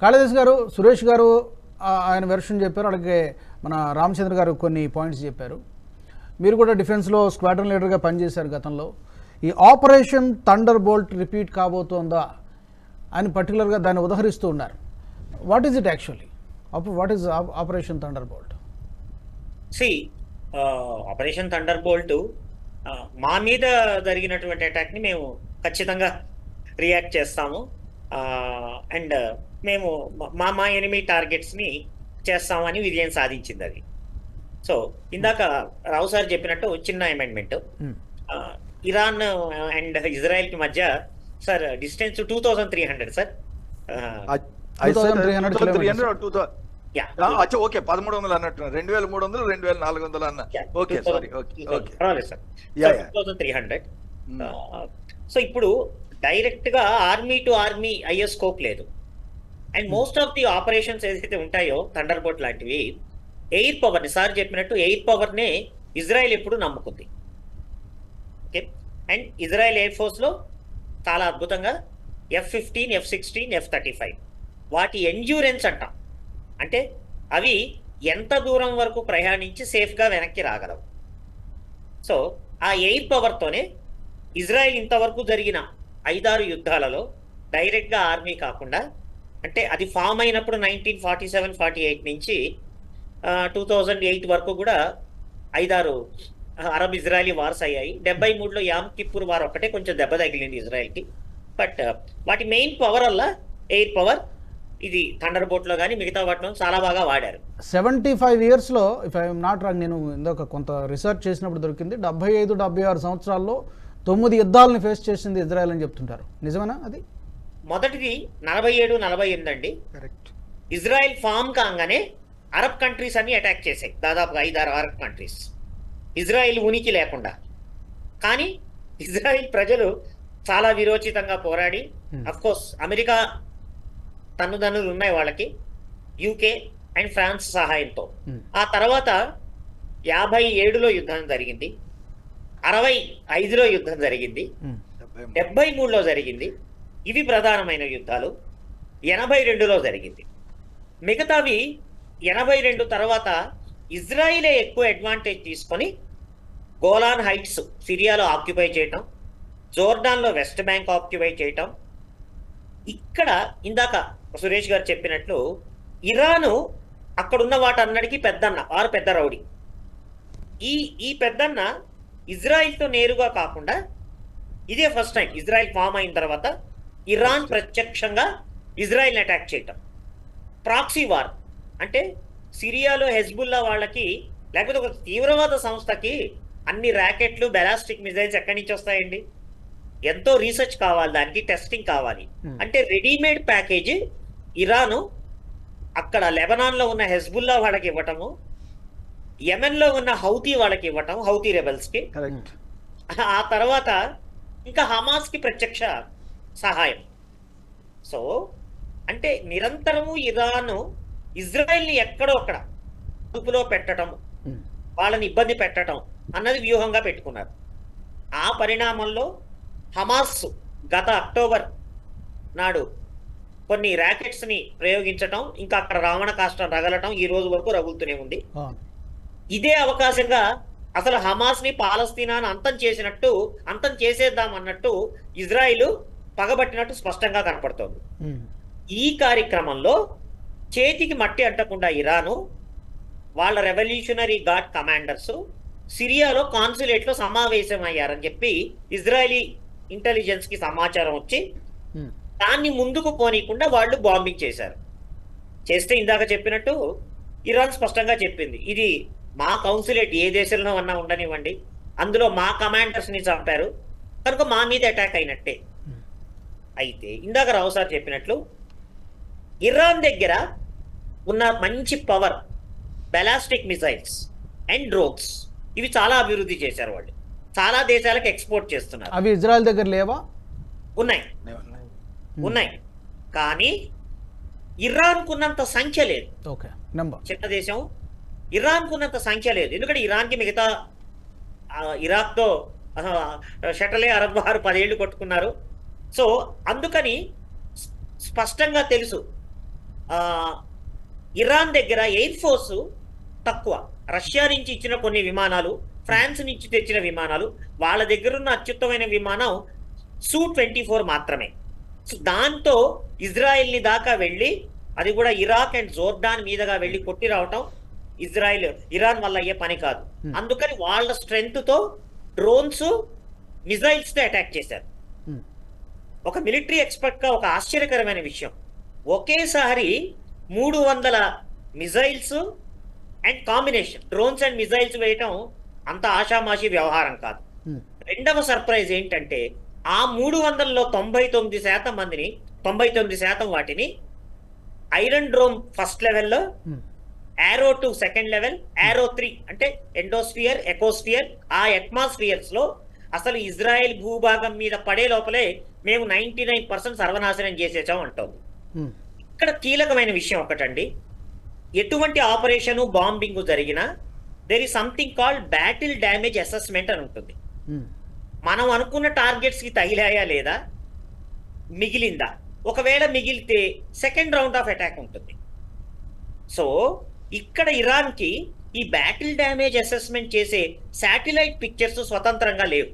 కాళేశ్ గారు, సురేష్ గారు ఆయన వెర్షన్ చెప్పారు, అలాగే మన రామచంద్ర గారు కొన్ని పాయింట్స్ చెప్పారు. మీరు కూడా డిఫెన్స్లో స్క్వాడ్రన్ లీడర్గా పనిచేశారు గతంలో. ఈ ఆపరేషన్ థండర్ బోల్ట్ రిపీట్ కాబోతోందా అని పర్టికులర్గా దాన్ని ఉదహరిస్తూ ఉన్నారు. What is it actually? What is operation thunderbolt? Operation thunderbolt మా మీద జరిగినటువంటి అటాక్ని మేము ఖచ్చితంగా రియాక్ట్ చేస్తాము. అండ్ మేము మా ఎనిమీ టార్గెట్స్ని చేస్తామని విజయం సాధించింది అది. సో ఇందాక రావు సార్ చెప్పినట్టు చిన్న అమెండ్మెంట్, ఇరాన్ అండ్ ఇజ్రాయెల్కి మధ్య sir distance 2300 sir. 2300 kilometres. Okay, 1300 అన్నట్టు, 2300 2400 అన్న. ఓకే, సారీ, పర్వాలేదు సార్. 2300. సో ఇప్పుడు డైరెక్ట్ గా ఆర్మీ టు ఆర్మీ అయ్యే స్కోప్ లేదు. And most of the operations ఏదైతే ఉంటాయో థండర్ బోల్ట్ లాంటివి, ఎయిర్ పవర్ని, సార్ చెప్పినట్టు ఎయిర్ పవర్నే ఇజ్రాయెల్ ఎప్పుడు నమ్ముకుంది. ఓకే, అండ్ ఇజ్రాయెల్ ఎయిర్ ఫోర్స్లో చాలా అద్భుతంగా F-15, F-16, F-35 వాటి ఎండ్యూరెన్స్ అంటాం. అంటే అవి ఎంత దూరం వరకు ప్రయాణించి సేఫ్గా వెనక్కి రాగలవు. సో ఆ ఎయిర్ పవర్తోనే ఇజ్రాయెల్ ఇంతవరకు జరిగిన 5-6 యుద్ధాలలో డైరెక్ట్గా ఆర్మీ కాకుండా, అంటే అది ఫామ్ అయినప్పుడు 1947-48 నుంచి 2008 వరకు కూడా 5-6 అరబ్ ఇజ్రాయలీ వార్స్ అయ్యాయి. 73లో యామ్ కిప్పూర్ వార్ ఒక్కటే కొంచెం దెబ్బ తగిలింది ఇజ్రాయెల్కి. బట్ వాటి మెయిన్ పవర్ వల్ల ఎయిర్ పవర్ ఇది థండర్ బోల్ట్లో కానీ మిగతా వాటిలో చాలా బాగా వాడారు. 75 ఇయర్స్లో, ఇఫ్ ఐఎమ్ నాట్ రాంగ్, నేను ఇందాక కొంత రీసెర్చ్ చేసినప్పుడు దొరికింది, 75-76 సంవత్సరాల్లో 9 యుద్ధాలను ఫేస్ చేసింది ఇజ్రాయెల్ అని చెప్తుంటారు. నిజమేనా అది? మొదటిది 47-48 అండి. కరెక్ట్. ఇజ్రాయెల్ ఫామ్ కాగానే అరబ్ కంట్రీస్ అన్ని అటాక్ చేశాయి, దాదాపుగా 5-6 అరబ్ కంట్రీస్, ఇజ్రాయెల్ ఉనికి లేకుండా. కానీ ఇజ్రాయెల్ ప్రజలు చాలా విరోచితంగా పోరాడి, అఫ్కోర్స్ అమెరికా తన్నుదన్నులు ఉన్నాయి వాళ్ళకి, యూకే అండ్ ఫ్రాన్స్ సహాయంతో. ఆ తర్వాత 57లో యుద్ధం జరిగింది, 65లో యుద్ధం జరిగింది, 73లో జరిగింది. ఇవి ప్రధానమైన యుద్ధాలు. 82లో జరిగింది. మిగతావి 82 తర్వాత ఇజ్రాయిలే ఎక్కువ అడ్వాంటేజ్ తీసుకొని గోలాన్ హైట్స్ సిరియాలో ఆక్యుపై చేయటం, జోర్డాన్లో వెస్ట్ బ్యాంక్ ఆక్యుపై చేయటం. ఇక్కడ ఇందాక సురేష్ గారు చెప్పినట్లు ఇరాను అక్కడున్న వాటన్నిటికీ పెద్దన్న, వారు పెద్ద రౌడీ. ఈ పెద్దన్న ఇజ్రాయిల్తో నేరుగా కాకుండా, ఇదే ఫస్ట్ టైం ఇజ్రాయిల్ ఫామ్ అయిన తర్వాత ఇరాన్ ప్రత్యక్షంగా ఇజ్రాయిల్ని అటాక్ చేయటం. ప్రాక్సీ వార్ అంటే సిరియాలో హెజ్బుల్లా వాళ్ళకి, లేకపోతే ఒక తీవ్రవాద సంస్థకి అన్ని ర్యాకెట్లు, బెలాస్టిక్ మిజైల్స్ ఎక్కడి నుంచి వస్తాయండి? ఎంతో రీసెర్చ్ కావాలి, దానికి టెస్టింగ్ కావాలి. అంటే రెడీమేడ్ ప్యాకేజీ ఇరాను అక్కడ లెబనాన్లో ఉన్న హెజ్బుల్లా వాళ్ళకి ఇవ్వటము, యెమెన్లో ఉన్న హౌతీ వాళ్ళకి ఇవ్వటం, హౌతీ రెబెల్స్కి. ఆ తర్వాత ఇంకా హమాస్కి ప్రత్యక్ష సహాయం. సో అంటే నిరంతరము ఇరాను ఇజ్రాయెల్ని ఎక్కడో అక్కడ అదుపులో పెట్టడం, వాళ్ళని ఇబ్బంది పెట్టడం అన్నది వ్యూహంగా పెట్టుకున్నారు. ఆ పరిణామంలో హమాస్ గత అక్టోబర్ నాడు కొన్ని ర్యాకెట్స్ని ప్రయోగించటం, ఇంకా అక్కడ రావణ కాష్టం రగలటం ఈ రోజు వరకు రగులుతూనే ఉంది. ఇదే అవకాశంగా అసలు హమాస్ని, పాలస్తీనాను అంతం చేసేద్దాం అన్నట్టు ఇజ్రాయిల్ పగబట్టినట్టు స్పష్టంగా కనపడుతోంది. ఈ కార్యక్రమంలో చేతికి మట్టి అంటకుండా ఇరాను వాళ్ళ రెవల్యూషనరీ గార్డ్ కమాండర్స్ సిరియాలో కాన్సులేట్లో సమావేశం అయ్యారని చెప్పి ఇజ్రాయలీ ఇంటెలిజెన్స్ కి సమాచారం వచ్చి దాన్ని ముందుకు పోనీయకుండా వాళ్ళు బాంబింగ్ చేశారు. చేస్తే ఇందాక చెప్పినట్టు ఇరాన్ స్పష్టంగా చెప్పింది, ఇది మా కౌన్సిలేట్, ఏ దేశంలో అన్నా ఉండనివ్వండి, అందులో మా కమాండర్స్ని చంపారు కనుక మా మీద అటాక్ అయినట్టే. అయితే ఇందాక రావు సార్ చెప్పినట్లు ఇరాన్ దగ్గర ఉన్న మంచి power, ballistic missiles and drones, ఇవి చాలా అభివృద్ధి చేశారు వాళ్ళు, చాలా దేశాలకు ఎక్స్పోర్ట్ చేస్తున్నారు. అవి ఇజ్రాయెల్ దగ్గర లేవా? ఉన్నాయి కానీ ఇరాన్ కున్నంత సంఖ్య లేదు. చిన్న దేశం, ఇరాన్ కున్నంత సంఖ్య లేదు. ఎందుకంటే ఇరాన్కి మిగతా ఇరాక్తో షటలే అరబ్ వారు 10 ఏళ్ళు కొట్టుకున్నారు. సో అందుకని స్పష్టంగా తెలుసు ఇరాన్ దగ్గర ఎయిర్ ఫోర్స్ తక్కువ. రష్యా నుంచి ఇచ్చిన కొన్ని విమానాలు, ఫ్రాన్స్ నుంచి తెచ్చిన విమానాలు, వాళ్ళ దగ్గర ఉన్న అత్యుత్తమైన విమానం Su-24 మాత్రమే. సో దాంతో ఇజ్రాయెల్ని దాకా వెళ్ళి, అది కూడా ఇరాక్ అండ్ జోర్డాన్ మీదగా వెళ్ళి కొట్టి రావటం ఇరాన్ వల్ల అయ్యే పని కాదు. అందుకని వాళ్ళ స్ట్రెంగ్త్ తో డ్రోన్స్, మిజైల్స్ తో అటాక్ చేశారు. ఒక మిలిటరీ ఎక్స్పర్ట్ గా ఒక ఆశ్చర్యకరమైన విషయం, ఒకేసారి 300 missiles and combination drones and missiles వేయటం అంత ఆషామాషి వ్యవహారం కాదు. రెండవ సర్ప్రైజ్ ఏంటంటే, ఆ 300లో 99% మందిని, 99% వాటిని ఐరన్ డ్రోమ్ ఫస్ట్ లెవెల్లో, Arrow 2 సెకండ్ లెవెల్, Arrow 3 అంటే ఎండోస్ఫియర్, ఎకోస్ఫియర్, ఆ అట్మాస్ఫియర్స్ లో అసలు ఇజ్రాయెల్ భూభాగం మీద పడే లోపలే మేము 99% సర్వనాశనం చేసేసాం అంటోంది. ఇక్కడ కీలకమైన విషయం ఒకటండి, ఎటువంటి ఆపరేషన్ బాంబింగ్ జరిగినా there is something called battle damage assessment అని ఉంటుంది. మనం అనుకున్న టార్గెట్స్ కి తగిలాయా లేదా, మిగిలిందా, ఒకవేళ మిగిలితే సెకండ్ రౌండ్ ఆఫ్ అటాక్ ఉంటుంది. సో ఇక్కడ ఇరాన్ కి ఈ బ్యాటిల్ డ్యామేజ్ అసెస్మెంట్ చేసే శాటిలైట్ పిక్చర్స్ స్వతంత్రంగా లేవు.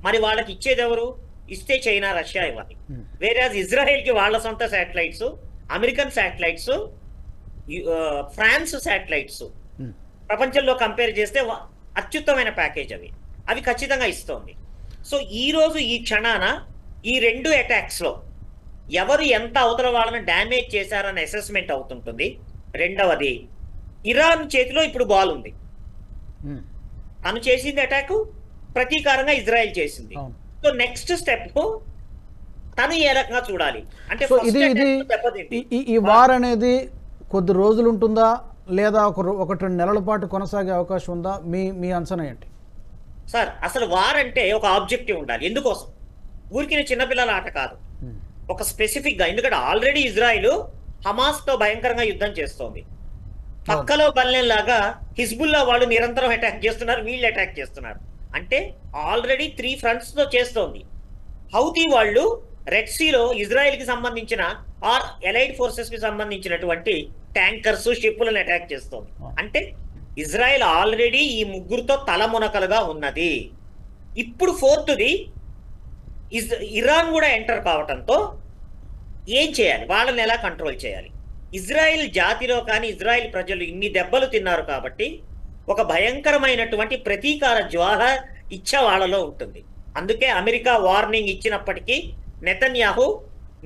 మరి వాళ్ళకి ఇచ్చేది ఎవరు? ఇస్తే చైనా, రష్యా ఇవ్వాలి. వేరే ఇజ్రాయెల్ కి వాళ్ళ సొంత satellites, American satellites, France satellites ప్రపంచంలో కంపేర్ చేస్తే అత్యుత్తమైన ప్యాకేజ్ అవి ఖచ్చితంగా ఇస్తోంది. సో ఈ రోజు ఈ క్షణాన ఈ 2 అటాక్స్ లో ఎవరు ఎంత అవతల వాళ్ళని డ్యామేజ్ చేశారన్న అసెస్మెంట్ అవుతుంటుంది. రెండవది, ఇరాన్ చేతిలో ఇప్పుడు బాల్ ఉంది. తను చేసింది అటాక్, ప్రతీకారంగా ఇజ్రాయెల్ చేసింది. సో నెక్స్ట్ స్టెప్ తను ఏ రకంగా చూడాలి అంటే, ఈ వార్ అనేది కొద్ది రోజులు ఉంటుందా లేదా 1-2 నెలల పాటు కొనసాగే అవకాశం ఉందా? మీ అంచనా ఏంటి సార్? అసలు వార్ అంటే ఒక ఆబ్జెక్టివ్ ఉండాలి. ఎందుకోసం? ఊరికి చిన్నపిల్లల ఆట కాదు, ఒక స్పెసిఫిక్ గా. ఎందుకంటే ఆల్రెడీ ఇజ్రాయిల్ హమాస్ తో భయంకరంగా యుద్ధం చేస్తోంది. పక్కలో బల్లెం లాగా హిజ్బుల్లా వాళ్ళు నిరంతరం అటాక్ చేస్తున్నారు, వీళ్ళు అటాక్ చేస్తున్నారు. అంటే ఆల్రెడీ 3 fronts తో చేస్తోంది. హౌతీ వాళ్ళు రెడ్ సీలో ఇజ్రాయెల్ కి సంబంధించిన ఆర్ ఎలైడ్ ఫోర్సెస్ కి సంబంధించినటువంటి ట్యాంకర్స్, షిప్పులను అటాక్ చేస్తోంది. అంటే ఇజ్రాయెల్ ఆల్రెడీ ఈ ముగ్గురుతో తలమునకలుగా ఉన్నది. ఇప్పుడు 4th ఇరాన్ కూడా ఎంటర్ కావటంతో ఏం చేయాలి, వాళ్ళని ఎలా కంట్రోల్ చేయాలి? ఇజ్రాయెల్ జాతిలో కానీ ఇజ్రాయెల్ ప్రజలు ఇన్ని దెబ్బలు తిన్నారు కాబట్టి ఒక భయంకరమైనటువంటి ప్రతీకార జ్వాల ఇచ్చ వాళ్ళలో ఉంటుంది. అందుకే అమెరికా వార్నింగ్ ఇచ్చినప్పటికీ నెతన్యాహు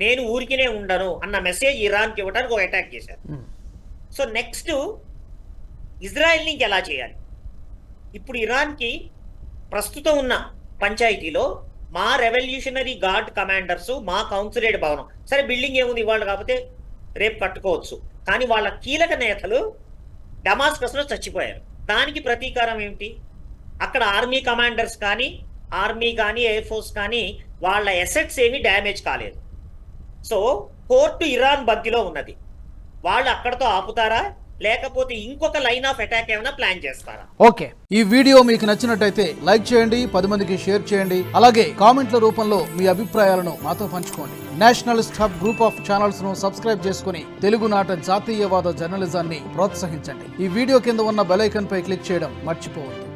నేను ఊరికినే ఉండను అన్న మెసేజ్ ఇరాన్కి ఇవ్వడానికి ఒక అటాక్ చేశారు. సో నెక్స్ట్ ఇజ్రాయెల్ని ఇంకెలా చేయాలి? ఇప్పుడు ఇరాన్కి ప్రస్తుతం ఉన్న పంచాయతీలో మా రెవల్యూషనరీ గార్డ్ కమాండర్స్, మా కౌన్సిలేట్ భవనం, సరే బిల్డింగ్ ఏముంది ఇవాళ కాకపోతే రేపు కట్టుకోవచ్చు, కానీ వాళ్ళ కీలక నేతలు డమాస్కస్లో చచ్చిపోయారు. దానికి ప్రతీకారం ఏమిటి? అక్కడ ఆర్మీ కమాండర్స్ కానీ, ఆర్మీ కానీ, ఎయిర్ ఫోర్స్ కానీ వాళ్ళ ఎసెట్స్ ఏమీ డ్యామేజ్ కాలేదు. సో పోర్టు ఇరాన్ బగ్గిలో ఉన్నది. వాళ్ళు అక్కడతో ఆపుతారా, లేకపోతే ఇంకొక లైన్ ఆఫ్ అటాక్ ఏమైనా ప్లాన్ చేస్తారా? ఓకే, ఈ వీడియో మీకు నచ్చినట్టయితే లైక్ చేయండి, 10 మందికి షేర్ చేయండి. అలాగే కామెంట్ల రూపంలో మీ అభిప్రాయాలను మాతో పంచుకోండి. Nationalist hub group of channels ను సబ్స్క్రైబ్ చేసుకుని తెలుగునాట జాతీయవాద జర్నలిజాన్ని ప్రోత్సహించండి. ఈ వీడియో కింద ఉన్న బెల్ ఐకాన్ పై క్లిక్ చేయడం మర్చిపోవద్దు.